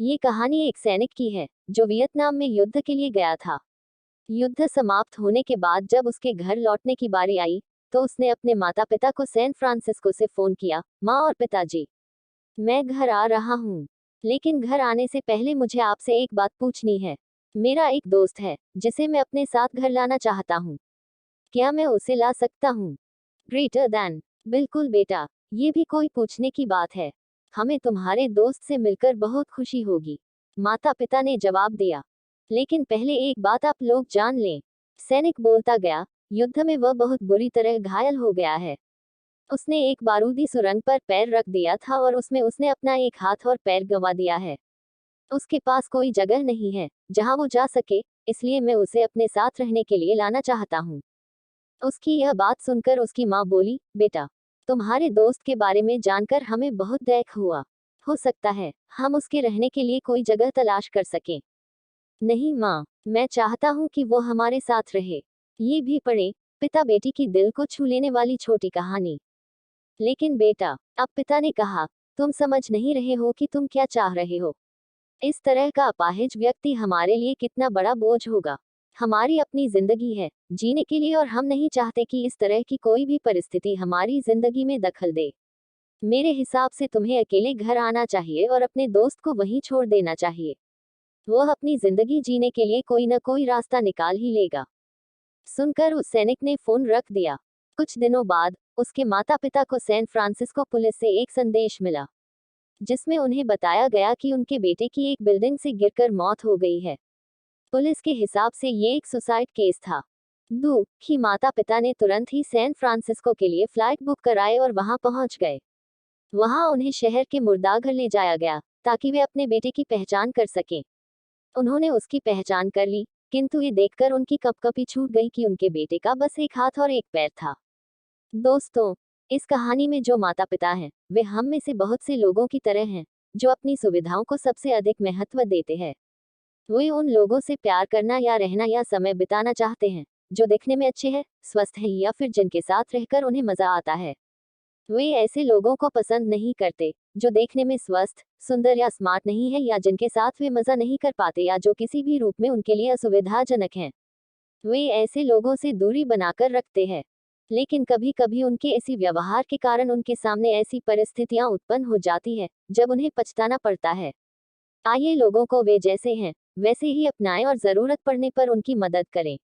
ये कहानी एक सैनिक की है जो वियतनाम में युद्ध के लिए गया था। युद्ध समाप्त होने के बाद जब उसके घर लौटने की बारी आई, तो उसने अपने माता पिता को सैन फ्रांसिस्को से फोन किया। माँ और पिताजी, मैं घर आ रहा हूँ, लेकिन घर आने से पहले मुझे आपसे एक बात पूछनी है। मेरा एक दोस्त है जिसे मैं अपने साथ घर लाना चाहता हूँ। क्या मैं उसे ला सकता हूँ? ग्रेटर देन, बिल्कुल बेटा, ये भी कोई पूछने की बात है। हमें तुम्हारे दोस्त से मिलकर बहुत खुशी होगी, माता पिता ने जवाब दिया। लेकिन पहले एक बात आप लोग जान लें, सैनिक बोलता गया, युद्ध में वह बहुत बुरी तरह घायल हो गया है। उसने एक बारूदी सुरंग पर पैर रख दिया था और उसमें उसने अपना एक हाथ और पैर गंवा दिया है। उसके पास कोई जगह नहीं है जहां वो जा सके, इसलिए मैं उसे अपने साथ रहने के लिए लाना चाहता हूँ। उसकी यह बात सुनकर उसकी माँ बोली, बेटा, तुम्हारे दोस्त के बारे में जानकर हमें बहुत दुख हुआ। हो सकता है हम उसके रहने के लिए कोई जगह तलाश कर सकें। नहीं माँ, मैं चाहता हूँ कि वो हमारे साथ रहे। ये भी पढ़े, पिता बेटी की दिल को छू लेने वाली छोटी कहानी। लेकिन बेटा, अब पिता ने कहा, तुम समझ नहीं रहे हो कि तुम क्या चाह रहे हो। इस तरह का अपाहिज व्यक्ति हमारे लिए कितना बड़ा बोझ होगा। हमारी अपनी जिंदगी है जीने के लिए और हम नहीं चाहते कि इस तरह की कोई भी परिस्थिति हमारी जिंदगी में दखल दे। मेरे हिसाब से तुम्हें अकेले घर आना चाहिए और अपने दोस्त को वहीं छोड़ देना चाहिए। वह अपनी जिंदगी जीने के लिए कोई न कोई रास्ता निकाल ही लेगा। सुनकर उस सैनिक ने फोन रख दिया। कुछ दिनों बाद उसके माता पिता को सैन फ्रांसिस्को पुलिस से एक संदेश मिला, जिसमें उन्हें बताया गया कि उनके बेटे की एक बिल्डिंग से गिरकर मौत हो गई है। पुलिस के हिसाब से ये एक सुसाइड केस था। दुखी माता पिता ने तुरंत ही सैन फ्रांसिस्को के लिए फ्लाइट बुक कराए और वहां पहुंच गए। वहां उन्हें शहर के मुर्दाघर ले जाया गया ताकि वे अपने बेटे की पहचान कर सकें। उन्होंने उसकी पहचान कर ली, किंतु ये देखकर उनकी कपकपी छूट गई कि उनके बेटे का बस एक हाथ और एक पैर था। दोस्तों, इस कहानी में जो माता पिता हैं, वे हम में से बहुत से लोगों की तरह हैं, जो अपनी सुविधाओं को सबसे अधिक महत्व देते हैं। वे उन लोगों से प्यार करना या रहना या समय बिताना चाहते हैं जो दिखने में अच्छे हैं, स्वस्थ हैं या फिर जिनके साथ रहकर उन्हें मजा आता है। वे ऐसे लोगों को पसंद नहीं करते जो देखने में स्वस्थ, सुंदर या स्मार्ट नहीं है या जिनके साथ वे मजा नहीं कर पाते या जो किसी भी रूप में उनके लिए असुविधाजनक हैं। वे ऐसे लोगों से दूरी बनाकर रखते हैं। लेकिन कभी कभी उनके ऐसी व्यवहार के कारण उनके सामने ऐसी परिस्थितियां उत्पन्न हो जाती है जब उन्हें पछताना पड़ता है। आइए लोगों को वे जैसे हैं वैसे ही अपनाएं और जरूरत पड़ने पर उनकी मदद करें।